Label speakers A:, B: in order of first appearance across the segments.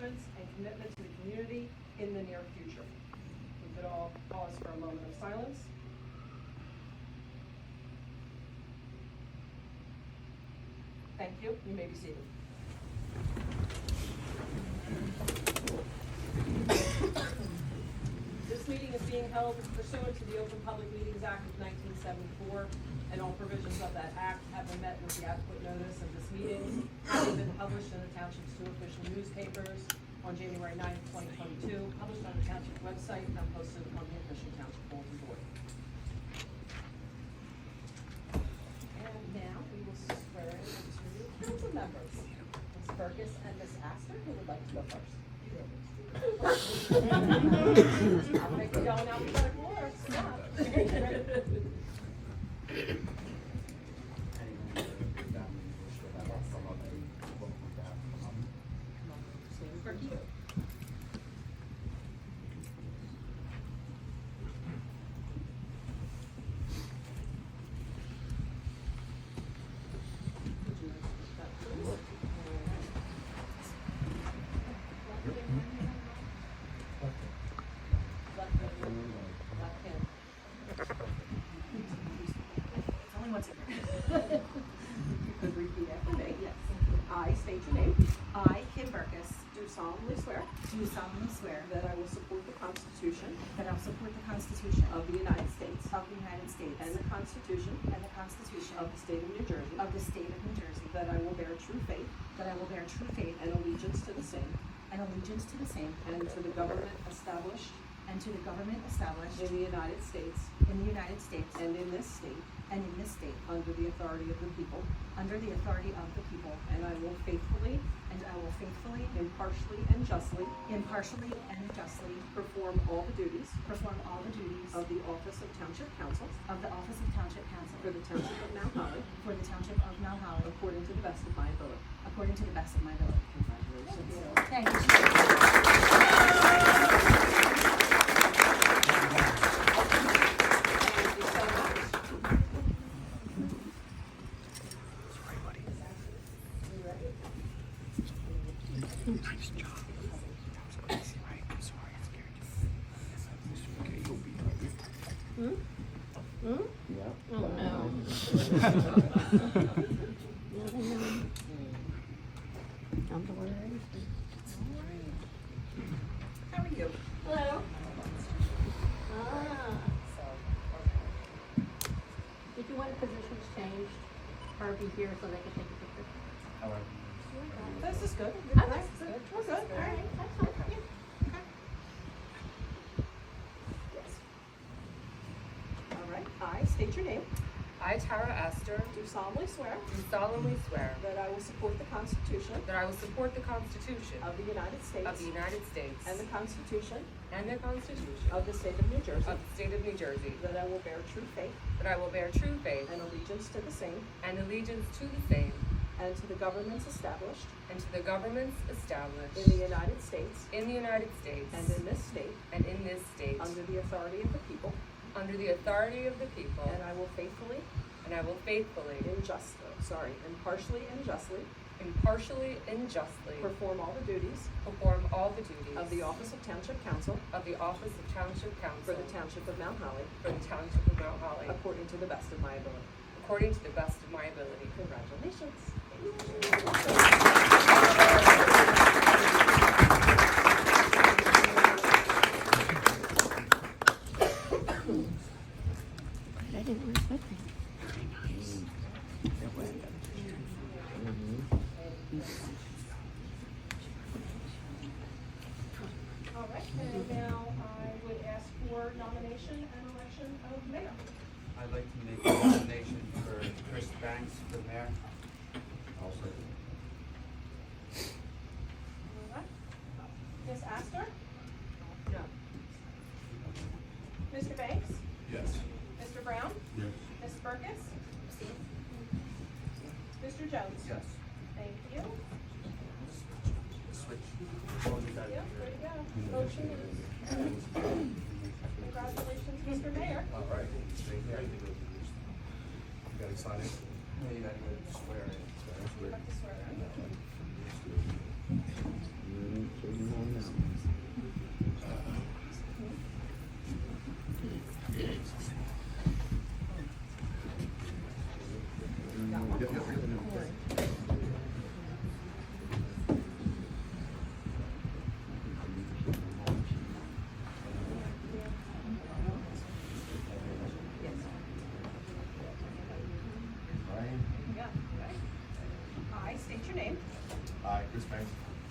A: accomplishments and commitment to the community in the near future. We could all pause for a moment of silence. Thank you. You may be seated. This meeting is being held pursuant to the Open Public Meetings Act of 1974, and all provisions of that act have been met with the adequate notice of this meeting, having been published in the Township's 2 official newspapers on January 9th, 2022, published on the Township website, and posted on the official Township bulletin board. And now we will swear in the two council members, Ms. Burgess and Ms. Astor, who would like to go first. I'll make you go in alphabetical order. Stop.
B: I, Kim Burgess,
A: Do solemnly swear
B: that I will support the Constitution
A: of the United States
B: and the Constitution
A: of the State of New Jersey, that I will bear true faith and allegiance to the same and to the government established in the United States and in this state under the authority of the people, and I will faithfully, impartially, and justly perform all the duties of the office of Township Council for the Township of Mount Holly, according to the best of my ability. Congratulations.
B: Thank you.
A: Thank you so much.
C: Nice job. That was crazy, right? I'm sorry, I scared you. It's okay, you'll be all right. Yeah.
A: Oh, no. How are you?
D: Hello. Did you want positions changed or be here so they can take a picture?
C: However.
A: This is good.
D: Okay.
A: This is good. We're good.
D: All right, that's fine. Yeah.
A: Yes. All right. I state your name.
E: I, Tara Astor,
A: Do solemnly swear
E: do solemnly swear
A: that I will support the Constitution
E: that I will support the Constitution
A: of the United States
E: of the United States
A: and the Constitution
E: and the Constitution
A: of the State of New Jersey,
E: of the State of New Jersey,
A: that I will bear true faith
E: that I will bear true faith
A: and allegiance to the same
E: and allegiance to the same
A: and to the governments established
E: and to the governments established
A: in the United States
E: in the United States
A: and in this state
E: and in this state
A: under the authority of the people,
E: under the authority of the people,
A: and I will faithfully, impartially, and justly
E: perform all the duties
A: of the office of Township Council
E: of the office of Township Council
A: for the Township of Mount Holly,
E: for the Township of Mount Holly,
A: according to the best of my ability.
E: according to the best of my ability.
A: Congratulations.
D: I didn't want to put that.
A: All right, and now I would ask for nomination and election of mayor.
C: I'd like to make a nomination for Chris Banks for mayor. Also.
A: All right. Ms. Astor?
B: No.
A: Mr. Banks?
C: Yes.
A: Mr. Brown?
C: Yes.
A: Ms. Burgess? Mr. Jones?
C: Yes.
A: Thank you.
C: Switch.
A: Yep, there you go. Motion is. Congratulations, Mr. Mayor.
C: All right. Stay there. You gotta sign it. Yeah, you gotta swear in.
A: Have to swear in.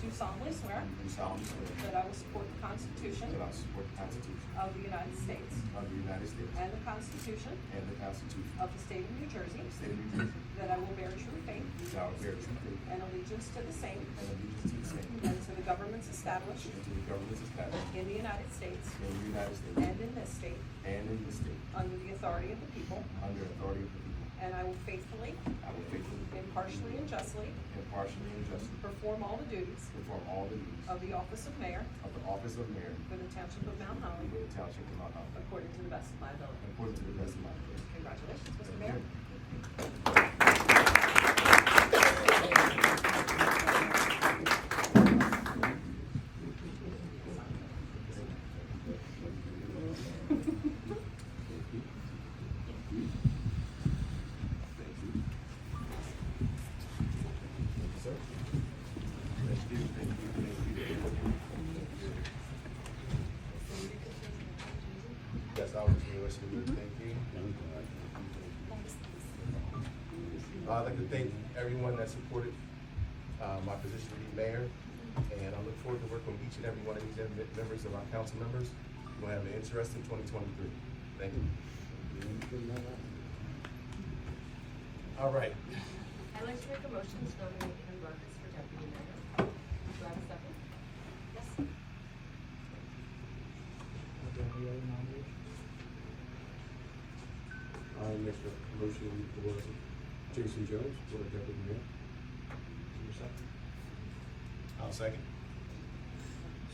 B: do solemnly swear
C: do solemnly swear
B: that I will support the Constitution
C: that I will support the Constitution
B: of the United States
C: of the United States
B: and the Constitution
C: and the Constitution
B: of the State of New Jersey,
C: of the State of New Jersey,
B: that I will bear true faith
C: that I will bear true faith
B: and allegiance to the same
C: and allegiance to the same
B: and to the governments established
C: and to the governments established
B: in the United States
C: in the United States
B: and in this state
C: and in this state
B: under the authority of the people,
C: under authority of the people.
B: and I will faithfully,
C: I will faithfully,
B: impartially, and justly
C: impartially, and justly
B: perform all the duties
C: perform all the duties
B: of the office of mayor
C: of the office of mayor
B: for the Township of Mount Holly
C: for the Township of Mount Holly,
B: according to the best of my ability.
C: according to the best of my ability.
B: Congratulations, Mr. Mayor.
C: Sir? Thank you, thank you, thank you. Yes, I was just wishing you thank you. I'd like to thank everyone that supported my position to be mayor, and I look forward to working with each and every one of these members of our council members. We're gonna have an interesting 2023. Thank you. All right.
E: I'd like to make a motion to nominate Ken Marcus for deputy mayor. Do I have a second? Yes.
F: I make a motion for Jason Jones for deputy mayor.
C: I'll second.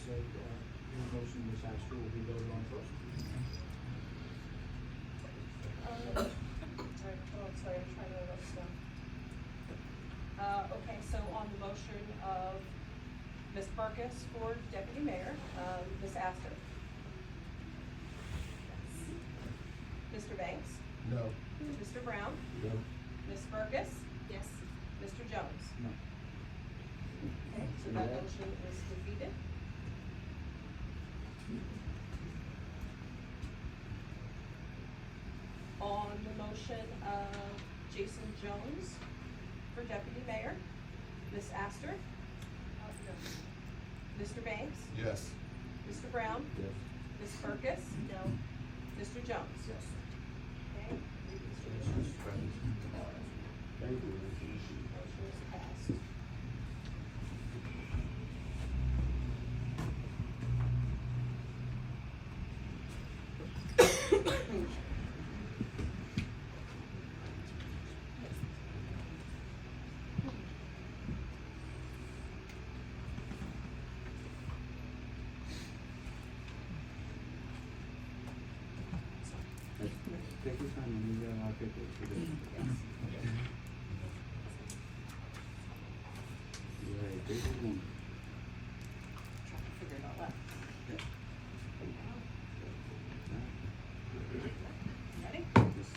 G: So, your motion, Ms. Astor, will be voted on first.
B: Sorry, I'm trying to write this down. Okay, so on the motion of Ms. Burkus for deputy mayor, Ms. Astor. Mr. Banks,
C: No.
B: Mr. Brown,
F: No.
B: Ms. Burkus,
E: Yes.
B: Mr. Jones.
G: No.
B: Okay, so that motion is defeated. On the motion of Jason Jones for deputy mayor, Ms. Astor, Mr. Banks,
C: Yes.
B: Mr. Brown,
F: Yes.
B: Ms. Burkus,
E: No.
B: Mr. Jones.
G: Yes.
B: Okay.
F: Thank you.
B: Motion is passed.
G: Take your time, and we I'll take it for this. Right, big one.
B: Trying to figure it all out. Ready?
G: Yes.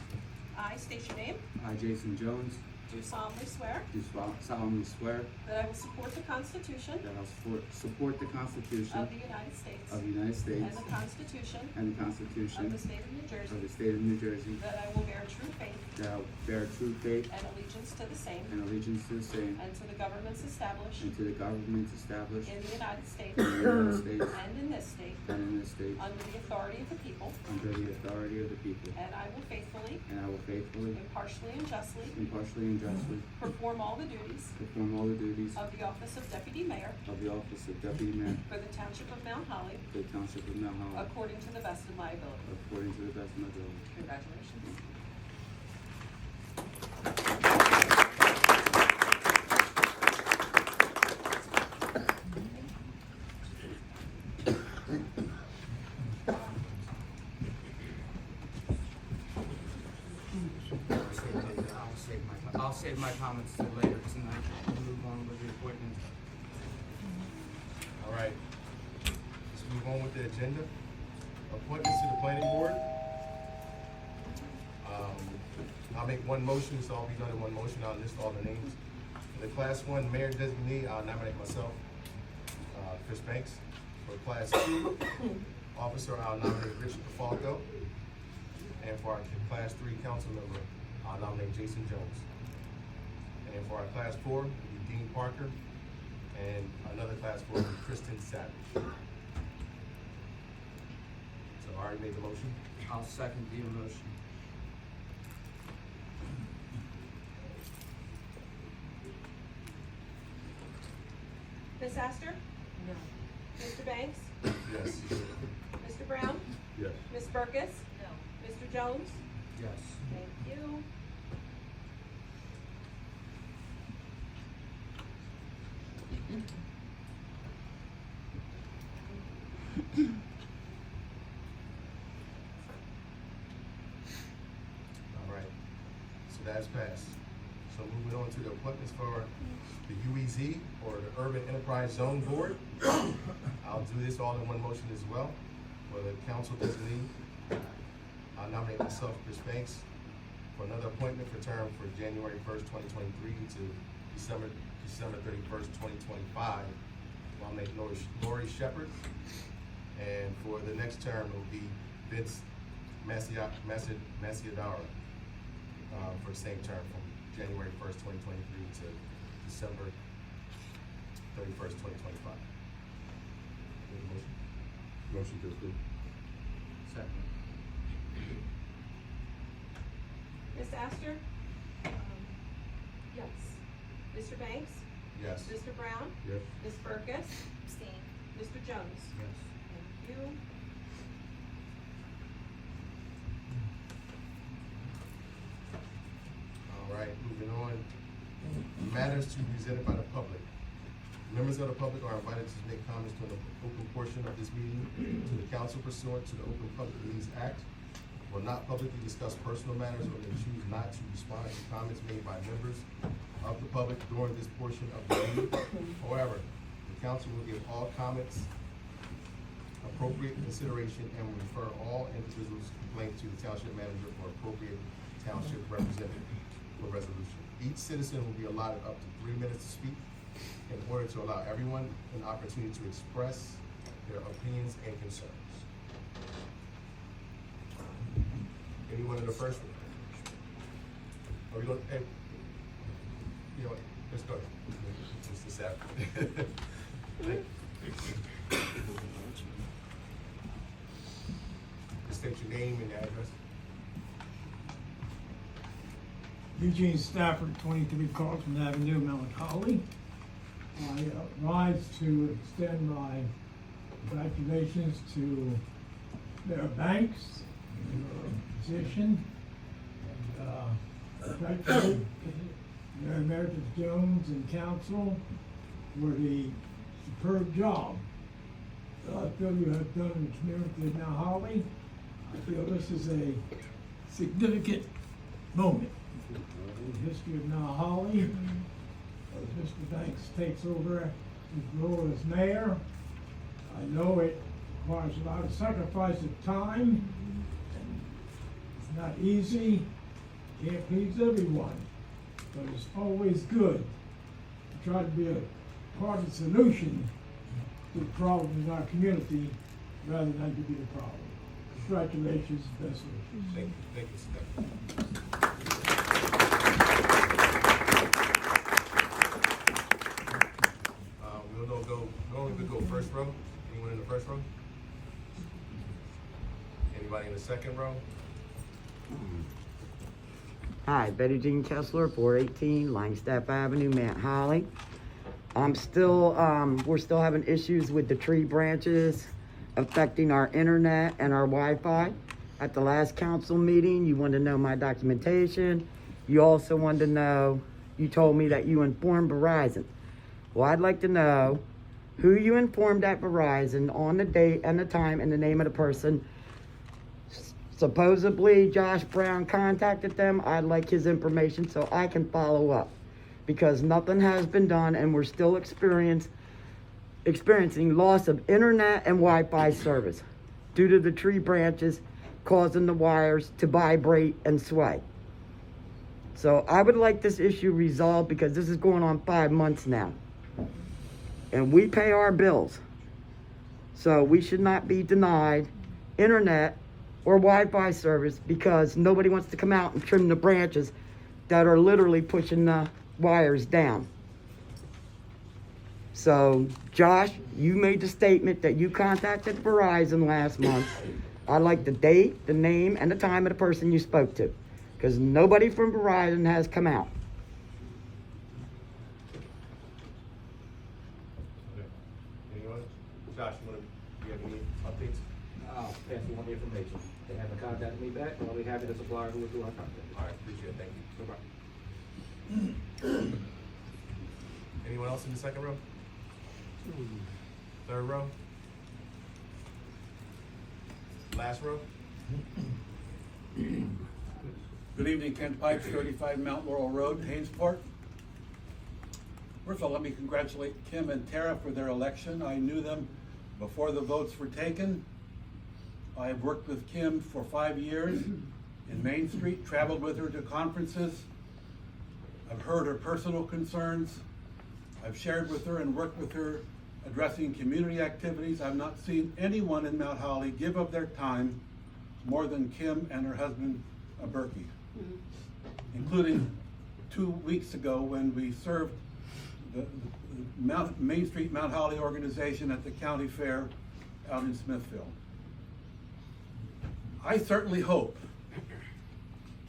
B: I state your name,
G: I, Jason Jones,
B: do solemnly swear
G: do solemnly swear
B: that I will support the Constitution
G: that I will support the Constitution
B: of the United States
G: of the United
B: and
G: States
B: the Constitution
G: and the
B: of
G: Constitution
B: the State of New Jersey,
G: of the State of New Jersey,
B: that I will bear true faith
G: that I will bear true faith
B: and allegiance to the same
G: and allegiance to the same
B: and to the governments established
G: and to the governments established
B: in the United States
G: in the United States
B: and in this state
G: and in this state
B: under the authority of the people,
G: under the authority of the people,
B: and I will faithfully,
G: and I will faithfully,
B: impartially, and justly
G: impartially, and justly
B: perform all the duties
G: perform all the duties
B: of the office of deputy mayor
G: of the office of deputy mayor
B: for the Township of Mount Holly
G: for the Township of Mount Holly
B: according to the best of my ability.
G: according to the best of my ability.
B: Congratulations.
G: I'll save my comments till later tonight. We'll move on with the appointment.
C: All right. Let's move on with the agenda. Appointments to the planning board. I'll make one motion, so I'll be done in one motion. I'll list all the names. For the class 1 mayor designee, I'll nominate myself, Chris Banks. For class 2 officer, I'll nominate Richard DeFalco. And for our class 3 council member, I'll nominate Jason Jones. And for our class 4, it'll be Dean Parker. and another class 4 will be Kristen Savage. So I already made the motion.
G: I'll second the motion.
B: Ms. Astor?
E: No.
B: Mr. Banks?
C: Yes.
B: Mr. Brown?
F: Yes.
B: Ms. Burkus?
E: No.
B: Mr. Jones?
G: Yes.
B: Thank you.
C: All right. So that's passed. So moving on to the appointments for the UEZ, or the Urban Enterprise Zone Board. I'll do this all in one motion as well. For the council designee, I'll nominate myself, Chris Banks, for another appointment for term for January 1st, 2023 to December 31st, 2025. I'll make Lori Shepherd. And for the next term, it will be Vince Masiadara for the same term from January 1st, 2023 to December 31st, 2025. Need a motion?
F: Motion to approve.
G: Second.
B: Ms. Astor?
E: Yes.
B: Mr. Banks?
C: Yes.
B: Mr. Brown?
F: Yes.
B: Ms. Burkus?
A: Abstain.
B: Mr. Jones?
G: Yes.
B: Thank you.
C: All right, moving on. Matters to be presented by the public. Members of the public are invited to make comments during the open portion of this meeting to the council pursuant to the Open Public Meetings Act. Will not publicly discuss personal matters or may choose not to respond to comments made by members of the public during this portion of the meeting. However, the council will give all comments appropriate consideration and will refer all individuals' complaints to the township manager for appropriate township representative for resolution. Each citizen will be allotted up to 3 minutes to speak in order to allow everyone an opportunity to express their opinions and concerns. Anyone in the first one? Are we going, hey, you know what, let's go. Mr. Savage. Just state your name and address.
H: Eugene Stafford, 23 Carlton Avenue, Mount Holly. I rise to extend my congratulations to Mayor Banks, your position, and congratulate Mayor Emeritus Jones and council for the superb job that I feel you have done in the community of Mount Holly. I feel this is a significant moment in the history of Mount Holly. As Mr. Banks takes over his role as mayor, I know it requires a lot of sacrifice of time. It's not easy, can't please everyone, but it's always good to try to be a part of the solution to the problems in our community rather than to be the problem. Congratulations, best wishes.
C: Thank you, Steph. We'll go first row. Anyone in the first row? Anybody in the second row?
I: Hi, Betty Jean Kessler, 418 Langstaff Avenue, Mount Holly. We're still having issues with the tree branches affecting our internet and our Wi-Fi. At the last council meeting, you wanted to know my documentation. You also wanted to know, you told me that you informed Verizon. Well, I'd like to know who you informed at Verizon on the date and the time and the name of the person. Supposedly Josh Brown contacted them. I'd like his information so I can follow up, because nothing has been done and we're still experiencing loss of internet and Wi-Fi service due to the tree branches causing the wires to vibrate and sway. So I would like this issue resolved, because this is going on 5 months now. And we pay our bills. So we should not be denied internet or Wi-Fi service because nobody wants to come out and trim the branches that are literally pushing the wires down. So, Josh, you made the statement that you contacted Verizon last month. I'd like the date, the name, and the time of the person you spoke to, because nobody from Verizon has come out.
C: Okay. Anyone? Josh, you have any updates?
J: I'll pass along the information. They haven't contacted me back, but I'll be happy to supply who I contacted.
C: All right, appreciate it, thank you.
J: No problem.
C: Anyone else in the second row? Third row? Last row?
K: Good evening, Kent Pipes, 35 Mount Laurel Road, Hainesport. First of all, let me congratulate Kim and Tara for their election. I knew them before the votes were taken. I have worked with Kim for 5 years in Main Street, traveled with her to conferences. I've heard her personal concerns. I've shared with her and worked with her addressing community activities. I've not seen anyone in Mount Holly give of their time more than Kim and her husband, Berkey, including 2 weeks ago when we served the Main Street Mount Holly organization at the county fair out in Smithfield. I certainly hope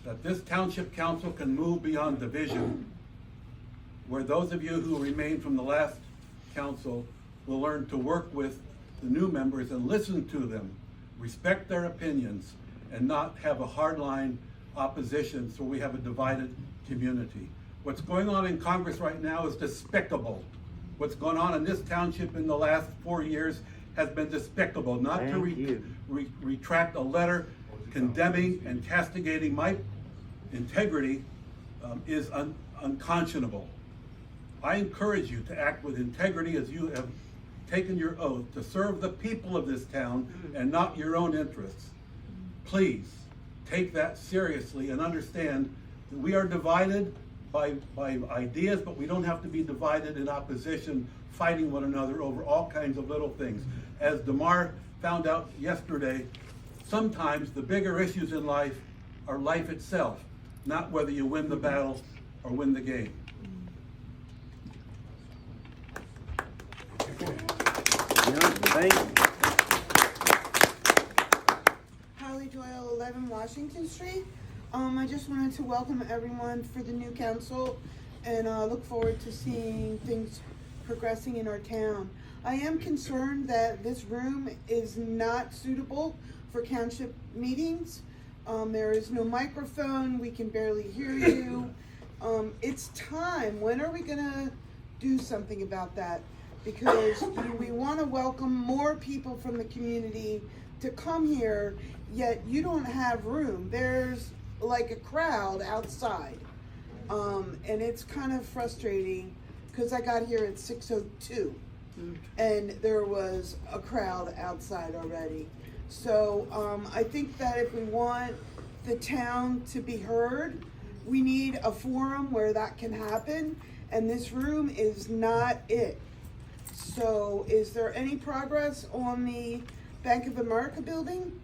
K: that this township council can move beyond division, where those of you who remain from the last council will learn to work with the new members and listen to them, respect their opinions, and not have a hardline opposition so we have a divided community. What's going on in Congress right now is despicable. What's gone on in this township in the last 4 years has been despicable. Not to retract a letter condemning and castigating my integrity is unconscionable. I encourage you to act with integrity as you have taken your oath to serve the people of this town and not your own interests. Please take that seriously and understand that we are divided by ideas, but we don't have to be divided in opposition, fighting one another over all kinds of little things. As DeMar found out yesterday, sometimes the bigger issues in life are life itself, not whether you win the battle or win the game.
L: Holly Doyle, 11 Washington Street. I just wanted to welcome everyone for the new council and look forward to seeing things progressing in our town. I am concerned that this room is not suitable for township meetings. There is no microphone, we can barely hear you. It's time, when are we gonna do something about that? Because we wanna welcome more people from the community to come here, yet you don't have room. There's like a crowd outside. And it's kind of frustrating, cause I got here at 6:02 and there was a crowd outside already. So I think that if we want the town to be heard, we need a forum where that can happen, and this room is not it. So is there any progress on the Bank of America building?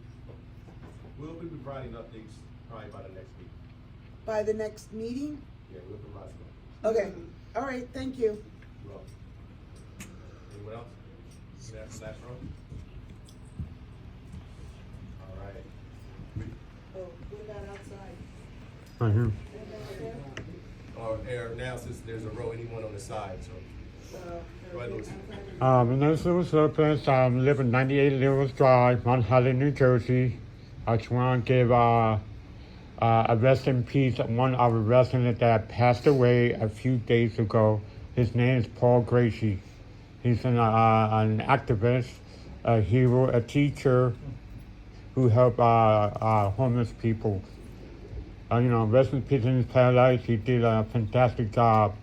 C: We'll be providing updates probably by the next week.
L: By the next meeting?
C: Yeah, we'll provide some.
L: Okay, all right, thank you.
C: You're welcome. Anyone else? Last row? All right.
L: Oh, what about outside?
I: Right here.
C: Or now, since there's a row, anyone on the side, so. Go ahead, Louis.
M: My name is Louis Lopez. I live in 98 Lewis Drive, Mount Holly, New Jersey. I just want to give a rest in peace one of our residents that passed away a few days ago. His name is Paul Gracie. He's an activist, a hero, a teacher who helped homeless people. Rest in peace in his paradise. He did a fantastic job.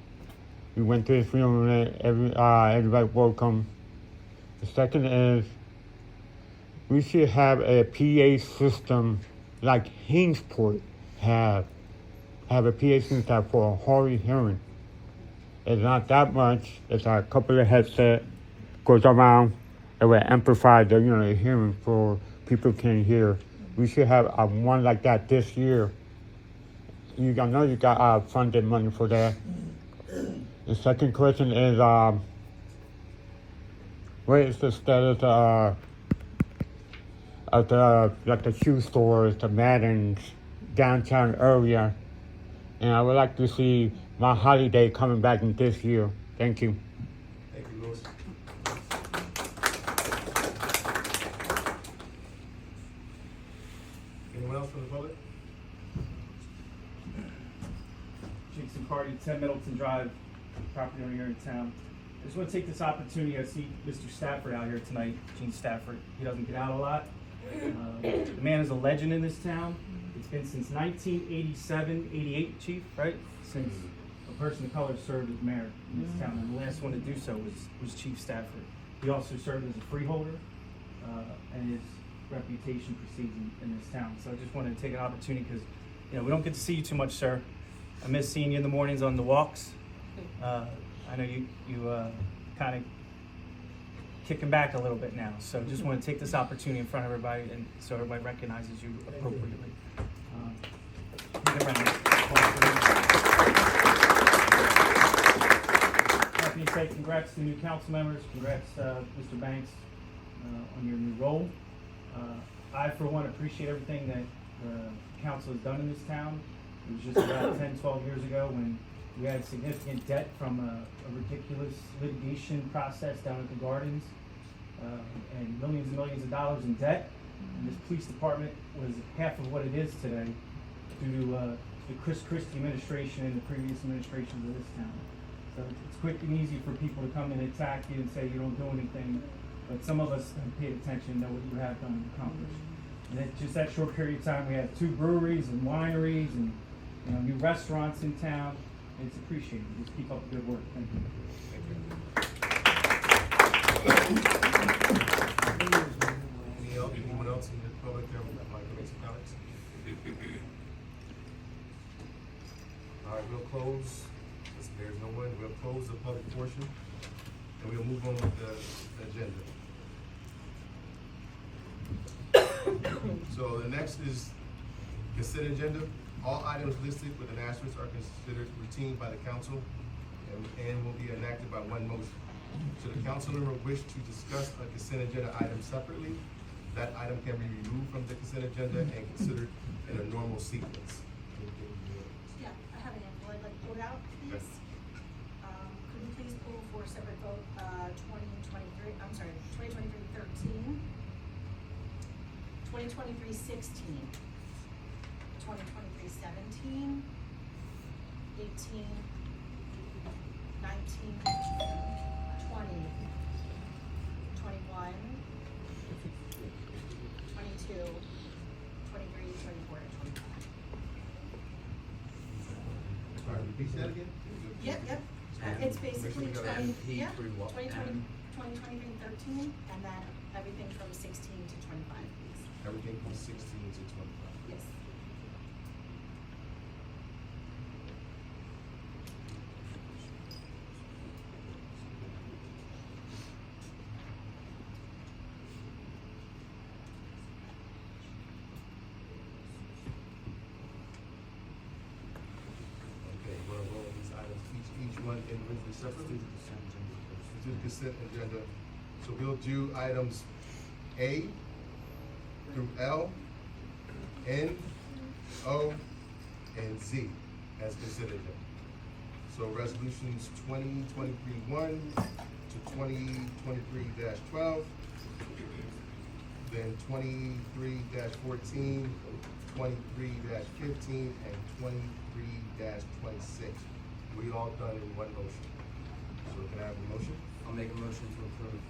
M: We went to his funeral, everybody welcome. The second is, we should have a PA system like Hainesport have a PA system for a hard hearing. It's not that much, it's a couple of headsets, goes around, it will amplify the hearing for people who can't hear. We should have one like that this year. I know you got funded money for that. The second question is, what is the status of the like the shoe stores, the Maddens, downtown area? And I would like to see my holiday coming back in this year. Thank you.
C: Thank you, Louis. Anyone else from the public?
N: Jason Carty, 10 Middleton Drive, property owner here in town. I just want to take this opportunity. I see Mr. Stafford out here tonight, Gene Stafford. He doesn't get out a lot. The man is a legend in this town. It's been since 1987, 88, Chief, right? Since a person of color served as mayor in this town, and the last one to do so was Chief Stafford. He also served as a freeholder, and his reputation precedes in this town. So I just wanted to take an opportunity because, you know, we don't get to see you too much, sir. I miss seeing you in the mornings on the walks. I know you kind of kicking back a little bit now, so just want to take this opportunity in front of everybody, and so everybody recognizes you appropriately. That being said, congrats to new council members. Congrats, Mr. Banks, on your new role. I, for one, appreciate everything that the council has done in this town. It was just about 10, 12 years ago when we had significant debt from a ridiculous litigation process down at the Gardens, and millions of dollars in debt. And this police department was half of what it is today due to the Chris Christie administration and the previous administrations of this town. So it's quick and easy for people to come and attack you and say you don't do anything, but some of us have paid attention and know what you have done and accomplished. And in just that short period of time, we had 2 breweries and wineries and, you know, new restaurants in town. And it's appreciated. Just keep up the good work. Thank you.
C: Anyone else in the public that would like to make some comments? All right, we'll close. There's no one. We'll close the public portion, and we'll move on with the agenda. So the next is consent agenda. All items listed with an asterisk are considered routine by the council and will be enacted by one motion. Should a council member wish to discuss a consent agenda item separately, that item can be removed from the consent agenda and considered in a normal sequence.
A: Yeah, I have an info I'd like to put out, please. Could we please pull for a separate vote, 2023, 13, 2023, 16, 2023, 17, 18, 19, 20, 21, 22, 23, 24, and 25.
C: All right, repeat that again?
A: Yep. It's basically
C: Make sure we got
A: 20,
G: MP
A: yeah,
G: through what?
A: 2020, 2023, 13, and then everything from 16 to 25, please.
C: Everything from 16 to 25.
A: Yes.
C: Okay, we're gonna go over these items, each one individually separately. To the consent agenda. So we'll do items A through L, N, O, and Z as consent agenda. So resolutions 2023-1 to 2023-12, then 23-14, 23-15, and 23-26. We all done in one motion. So can I have a motion?
G: I'll make a motion to approve.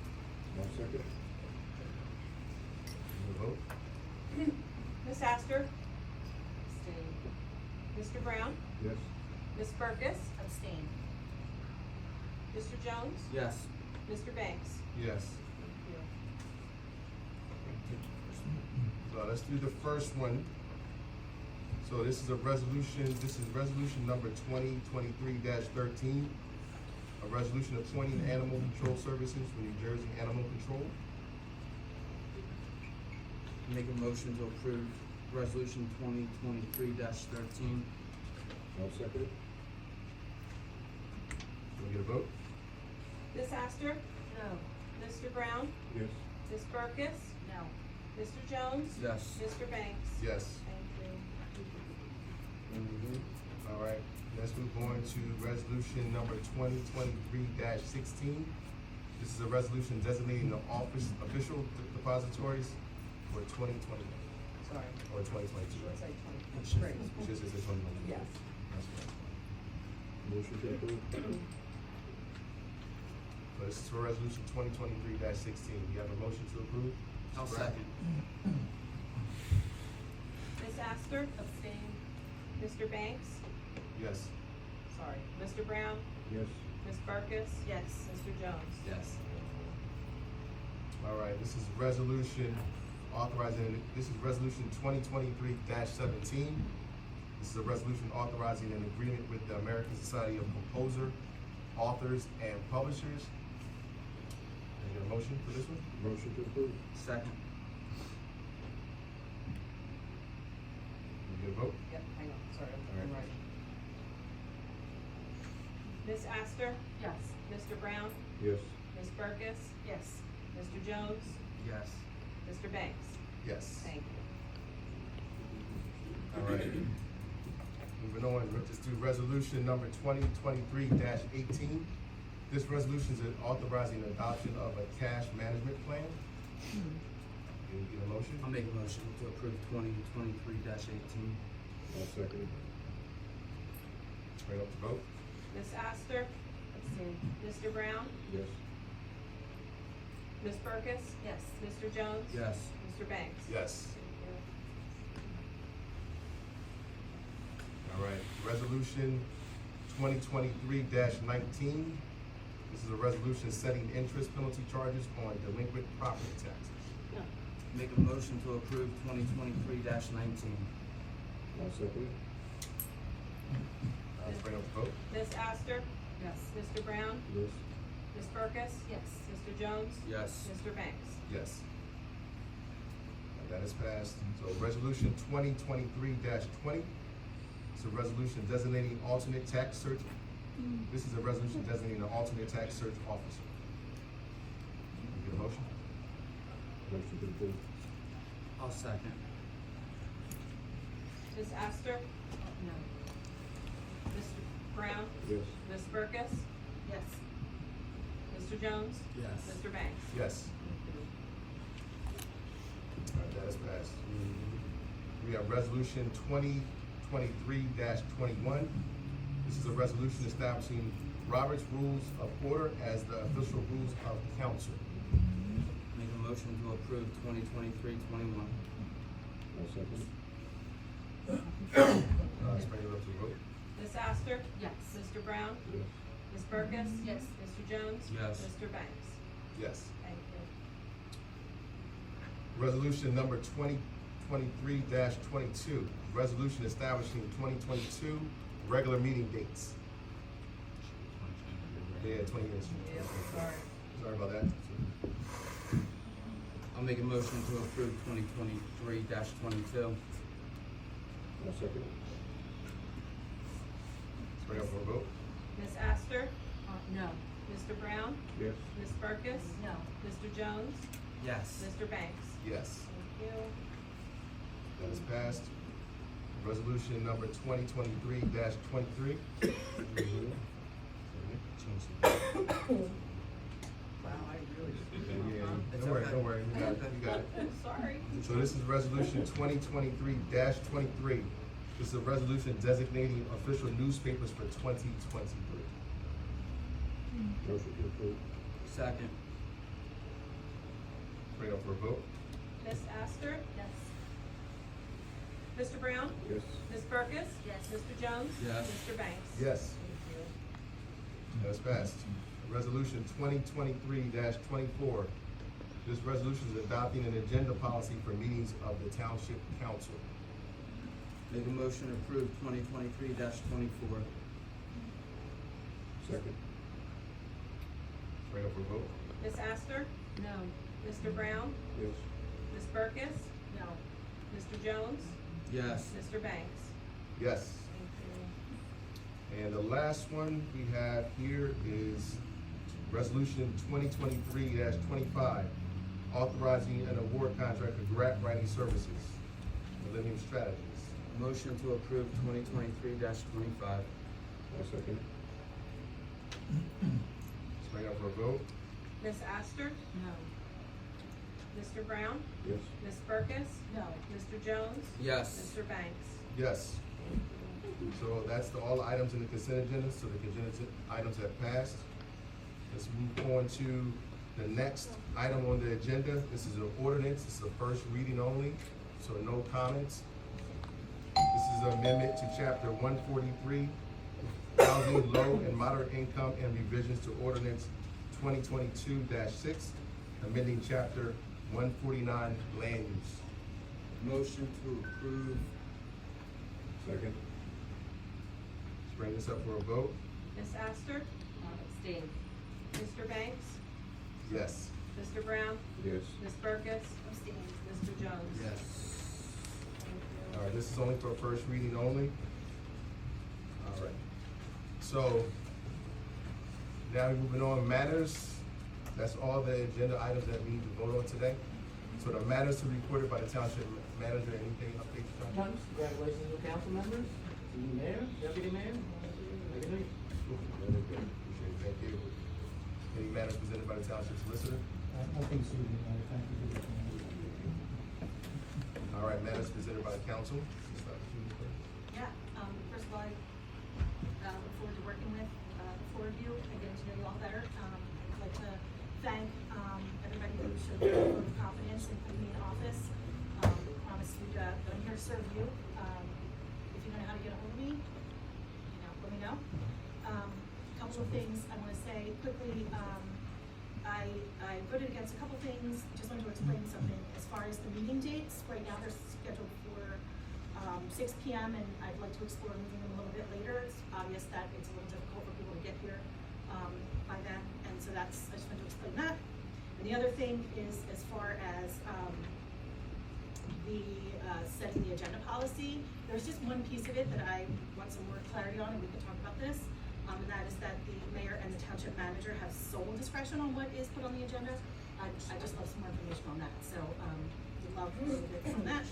F: I'll second.
C: Any vote?
B: Ms. Astor?
E: Abstain.
B: Mr. Brown?
F: Yes.
B: Ms. Burkus?
A: Abstain.
B: Mr. Jones?
G: Yes.
B: Mr. Banks?
C: Yes. So let's do the first one. So this is resolution number 2023-13. A resolution appointing animal control services for New Jersey Animal Control.
G: Make a motion to approve resolution 2023-13.
F: I'll second it.
C: Can we get a vote?
B: Ms. Astor?
E: No.
B: Mr. Brown?
F: Yes.
B: Ms. Burkus?
A: No.
B: Mr. Jones?
G: Yes.
B: Mr. Banks?
C: Yes.
B: Thank you.
C: All right, let's move on to resolution number 2023-16. This is a resolution designating the office official depositories for 2020,
A: Sorry.
C: or 2022.
A: Let's say 20.
G: It should-
A: Great.
C: It just says 2022.
A: Yes.
C: That's right.
F: Motion to approve.
C: So this is for resolution 2023-16. We have a motion to approve?
G: I'll second.
B: Ms. Astor? Abstain. Mr. Banks?
C: Yes.
B: Sorry. Mr. Brown?
F: Yes.
B: Ms. Burkus?
A: Yes.
B: Mr. Jones?
G: Yes.
C: All right, this is resolution authorizing, this is resolution 2023-17. This is a resolution authorizing an agreement with the American Society of Composer, Authors, and Publishers. Can I get a motion for this one?
F: Motion to approve.
G: Second.
C: Can we get a vote?
A: Yep, hang on, sorry,
C: All
A: I'm
C: right.
A: writing.
B: Ms. Astor?
A: Yes.
B: Mr. Brown?
F: Yes.
B: Ms. Burkus?
A: Yes.
B: Mr. Jones?
G: Yes.
B: Mr. Banks?
C: Yes.
B: Thank you.
C: All right. Moving on, we'll just do resolution number 2023-18. This resolution is authorizing the adoption of a cash management plan. Can we get a motion?
G: I'll make a motion to approve 2023-18.
F: I'll second it.
C: Bring up the vote.
B: Ms. Astor?
A: Abstain.
B: Mr. Brown?
F: Yes.
B: Ms. Burkus?
A: Yes.
B: Mr. Jones?
G: Yes.
B: Mr. Banks?
C: Yes.
B: Thank you.
C: All right, resolution 2023-19. This is a resolution setting interest penalty charges on delinquent property taxes.
G: Make a motion to approve 2023-19.
F: I'll second it.
C: Let's bring up the vote.
B: Ms. Astor?
A: Yes.
B: Mr. Brown?
F: Yes.
B: Ms. Burkus?
A: Yes.
B: Mr. Jones?
G: Yes.
B: Mr. Banks?
C: Yes. That is passed. So resolution 2023-20. It's a resolution designating alternate tax search. This is a resolution designating an alternate tax search officer. Can we get a motion?
F: Motion to approve.
G: I'll second.
B: Ms. Astor?
A: No.
B: Mr. Brown?
F: Yes.
B: Ms. Burkus?
A: Yes.
B: Mr. Jones?
G: Yes.
B: Mr. Banks?
C: Yes. All right, that is passed. We have resolution 2023-21. This is a resolution establishing Robert's Rules of Order as the official rules of council.
G: Make a motion to approve 2023-21.
F: I'll second it.
C: Let's bring it up to the vote.
B: Ms. Astor?
A: Yes.
B: Mr. Brown?
F: Yes.
B: Ms. Burkus?
A: Yes.
B: Mr. Jones?
G: Yes.
B: Mr. Banks?
C: Yes.
B: Thank you.
C: Resolution number 2023-22. Resolution establishing 2022 regular meeting dates. Yeah, 20 years.
A: Yep, sorry.
C: Sorry about that.
G: I'll make a motion to approve 2023-22.
F: I'll second it.
C: Let's bring it up for a vote.
B: Ms. Astor?
A: No.
B: Mr. Brown?
F: Yes.
B: Ms. Burkus?
A: No.
B: Mr. Jones?
G: Yes.
B: Mr. Banks?
C: Yes.
B: Thank you.
C: That is passed. Resolution number 2023-23.
A: Wow, I really.
C: Don't worry, don't worry, you got it, you got it.
B: Sorry.
C: So this is resolution 2023-23. This is a resolution designating official newspapers for 2023.
F: Motion to approve.
G: Second.
C: Bring it up for a vote.
B: Ms. Astor?
A: Yes.
B: Mr. Brown?
F: Yes.
B: Ms. Burkus?
A: Yes.
B: Mr. Jones?
G: Yes.
B: Mr. Banks?
C: Yes.
B: Thank you.
C: That's passed. Resolution 2023-24. This resolution is adopting an agenda policy for meetings of the Township Council.
G: Make a motion to approve 2023-24.
F: Second.
C: Bring it up for a vote.
B: Ms. Astor?
A: No.
B: Mr. Brown?
F: Yes.
B: Ms. Burkus?
A: No.
B: Mr. Jones?
G: Yes.
B: Mr. Banks?
C: Yes.
B: Thank you.
C: And the last one we have here is Resolution 2023-25, authorizing an award contract for grant writing services, Millennium Strategies.
G: Motion to approve 2023-25.
F: I'll second.
C: Let's bring it up for a vote.
B: Ms. Astor?
A: No.
B: Mr. Brown?
F: Yes.
B: Ms. Burkus?
A: No.
B: Mr. Jones?
G: Yes.
B: Mr. Banks?
C: Yes. So that's all the items in the consent agenda, so the consent items have passed. Let's move on to the next item on the agenda. This is an ordinance, it's a first reading only, so no comments. This is an amendment to chapter 143, housing low and moderate income, and revisions to ordinance 2022-6, amending chapter 149, land use.
G: Motion to approve.
F: Second.
C: Let's bring this up for a vote.
B: Ms. Astor?
A: Abstain.
B: Mr. Banks?
C: Yes.
B: Mr. Brown?
F: Yes.
B: Ms. Burkus?
A: Abstain.
B: Mr. Jones?
G: Yes.
C: All right, this is only for a first reading only. All right. So, now we're moving on, matters. That's all the agenda items that we need to vote on today. So the matters to be reported by the township manager, anything updates? John?
J: Congratulations to council members, to the mayor, deputy mayor. Make it nice.
C: Appreciate it, thank you. Any matters presented by the township solicitor?
N: Nothing suitable, thank you for the
C: All right, matters presented by the council.
A: Yeah, first of all, I look forward to working with the four of you and getting to know you all better. I'd like to thank everybody who showed a vote of confidence in putting me in office. Promise you that I'm here to serve you. If you don't know how to get a hold of me, let me know. Couple of things I want to say quickly. I voted against a couple things. Just wanted to explain something as far as the meeting dates. Right now they're scheduled for 6 p.m. and I'd like to explore moving them a little bit later. It's obvious that it's a little difficult for people to get here by then, and so I just wanted to explain that. And the other thing is as far as the setting the agenda policy. There's just one piece of it that I want some more clarity on, and we can talk about this. And that is that the mayor and the township manager have sole discretion on what is put on the agenda. I just love some more information on that, so we'd love a little bit on that.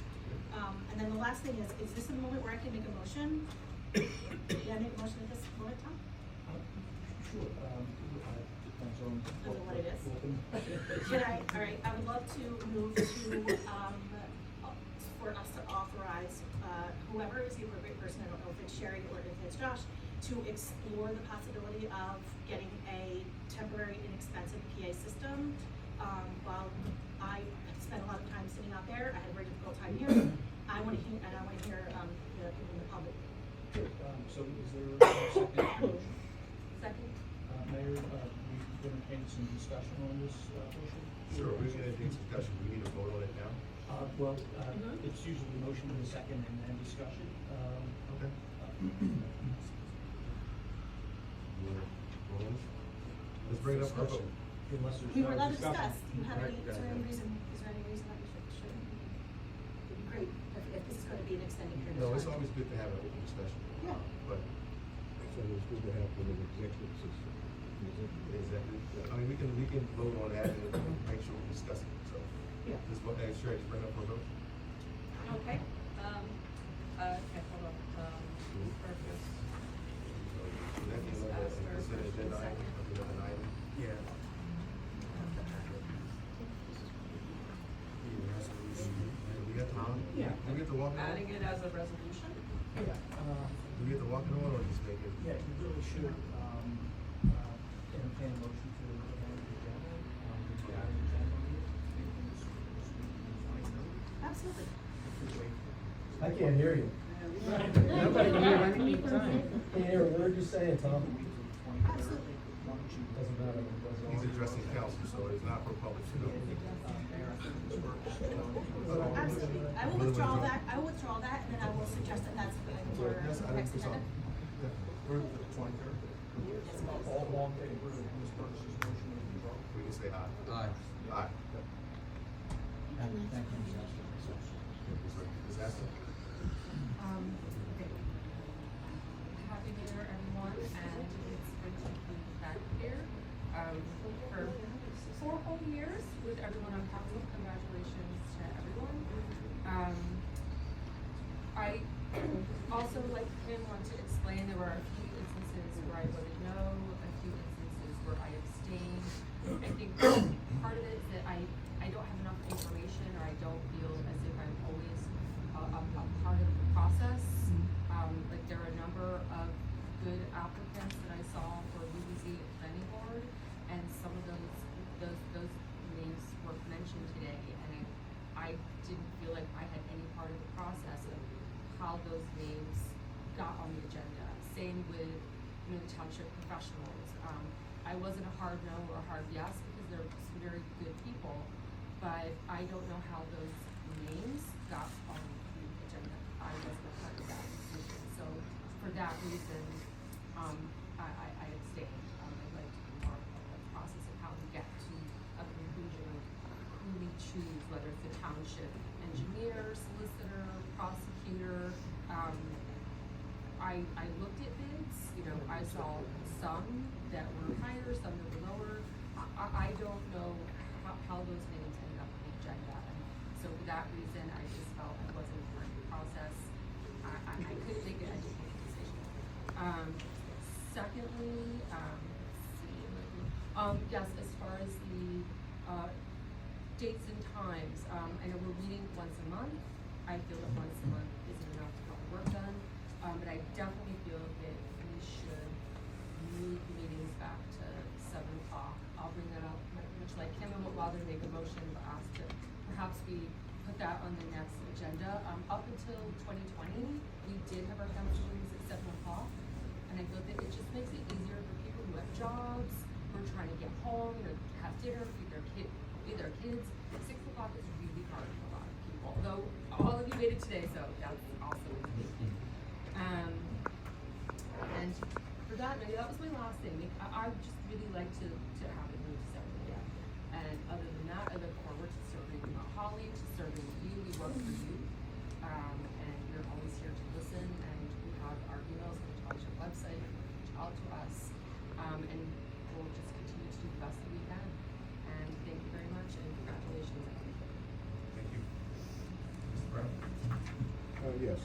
A: And then the last thing is this a moment where I can make a motion? Can I make a motion at this moment, Tom?
N: Sure, depends on.
A: I don't know what it is. Can I, all right, I would love to move to, for us to authorize, whoever is the appropriate person, I don't know if it's Sherry or if it's Josh, to explore the possibility of getting a temporary inexpensive PA system. While I spent a lot of time sitting out there, I had a very difficult time here. I want to hear the people in the public.
N: Sure, so is there a second motion?
A: Second?
N: Mayor, we entertain some discussion on this motion?
C: Sure, we're gonna do discussion. We need to vote on it now.
N: It's usually the motion with a second and then discussion.
C: Okay. Let's bring it up for a vote.
N: Unless there's
A: We were
N: no
A: allowed to
N: discussion.
A: discuss. Do you have any, is there any reason that we should? It'd be great if this is gonna be an extended period of time.
C: No, it's always good to have an open discussion.
A: Yeah.
C: But,
F: So it's good to have an executive system.
C: exactly, I mean, we can vote on that and make sure we discuss it, so.
A: Yeah.
C: Let's vote, Sherry, just bring it up for a vote.
B: Okay, hold on, Burkus.
C: So that is a consent agenda item, another item.
G: Yeah.
C: We got the walk?
B: Yeah.
C: Do we get to walk it on?
B: Adding it as a resolution?
N: Yeah,
C: Do we get to walk it on or just make it?
N: yeah, you really should, entertain a motion to amend the agenda, to add an agenda on here.
A: Absolutely.
O: I can't hear you.
I: Nobody can hear anything tonight.
O: Can't hear a word you're saying, Tom.
A: Absolutely.
O: Doesn't matter.
C: He's addressing council, so it's not for public to know.
A: Absolutely. I will withdraw that, and then I will suggest that that's the item for the next agenda.
N: For the 23rd. All in favor of Ms. Burns' motion to withdraw?
C: We can say aye.
G: Aye.
C: Aye.
N: Thank you, Ms. Astor.
C: Ms. Astor?
E: Okay. Happy New Year, everyone, and it's good to be back here. for 4 whole years with everyone on council. Congratulations to everyone. I also, like him, want to explain there were a few instances where I voted no, a few instances where I abstained. I think part of it is that I don't have enough information, or I don't feel as if I'm always a part of the process. Like there are a number of good applicants that I saw for UBZ planning board, and some of those names were mentioned today, and I didn't feel like I had any part of the process of how those names got on the agenda. Same with township professionals. I wasn't a hard no or a hard yes because they're some very good people, but I don't know how those names got on the agenda. I wasn't a part of that decision. So for that reason, I abstained. I'd like to be more of the process of how we get to a conclusion of who we choose, whether it's the township engineer, solicitor, prosecutor. I looked at bids, I saw some that were higher, some that were lower. I don't know how those names ended up on the agenda, and so for that reason, I just felt I wasn't part of the process. I couldn't make an educated decision. Secondly, yes, as far as the dates and times, I know we're meeting once a month. I feel that once a month isn't enough to get the work done, but I definitely feel that we should move the meetings back to 7 o'clock. I'll bring that up, much like Kim, I won't bother to make a motion, but ask to perhaps we put that on the next agenda. Up until 2020, we did have our council meetings at 7 o'clock, and I feel that it just makes it easier for people who have jobs, who are trying to get home, have dinner, feed their kids. 6 o'clock is really hard for a lot of people, though all of you made it today, so that's awesome. And for that, maybe that was my last thing. I would just really like to have it moved to 7 a.m. And other than that, I look forward to serving Holly, to serving you. We work for you, and you're always here to listen. And we have our emails on the Township website. You can reach out to us, and we'll just continue to do the best that we can. And thank you very much, and congratulations.
C: Thank you. Mr. Brown?
F: Yes,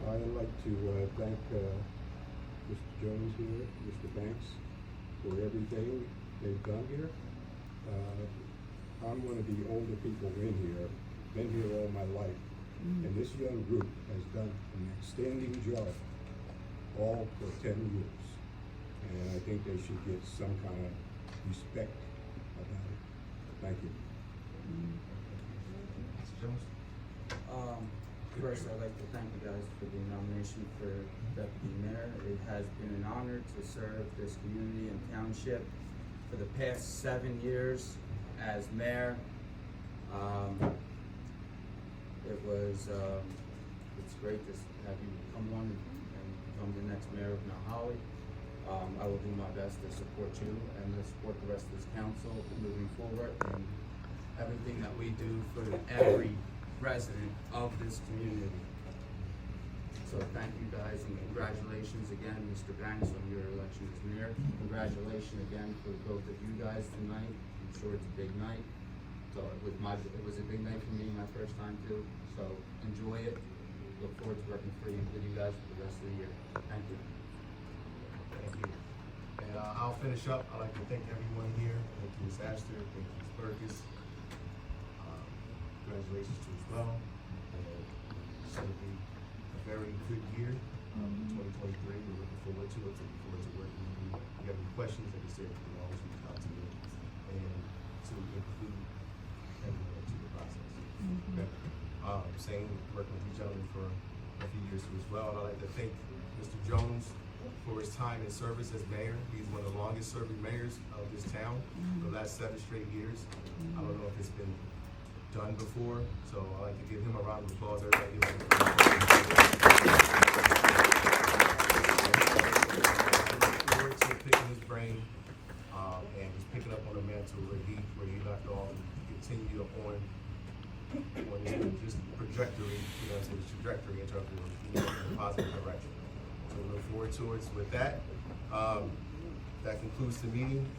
F: I'd like to thank Mr. Jones here, Mr. Banks, for everything they've done here. I'm one of the older people in here, been here all my life, and this young group has done an outstanding job all for 10 years. And I think they should get some kind of respect about it. Thank you.
C: Mr. Jones?
G: First, I'd like to thank you guys for the nomination for deputy mayor. It has been an honor to serve this community and township for the past 7 years as mayor. It's great to have you come on and become the next mayor of Mount Holly. I will do my best to support you and to support the rest of this council moving forward and everything that we do for every resident of this community. So thank you guys, and congratulations again, Mr. Banks, on your election as mayor. Congratulations again for both of you guys tonight. I'm sure it's a big night. So it was a big night for me, my first time too. So enjoy it. Look forward to working with you guys for the rest of the year. Thank you.
C: Thank you. And I'll finish up. I'd like to thank everyone here. Thank you, Ms. Astor. Thank you, Ms. Burgess. Congratulations to you as well. It's going to be a very good year, 2023. We're looking forward to it. Looking forward to working with you. If you have any questions, like I said, you can always reach out to me and to include everyone into the process. Okay? Same, working with you gentlemen for a few years too as well. And I'd like to thank Mr. Jones for his time and service as mayor. He's one of the longest serving mayors of this town for the last 7 straight years. I don't know if it's been done before, so I'd like to give him a round of applause. Everybody give him a round of applause. I look forward to picking his brain and just picking up on the mantle where he left off and continue on this trajectory, his trajectory in terms of moving in a positive direction. So we look forward to it. So with that, that concludes the meeting.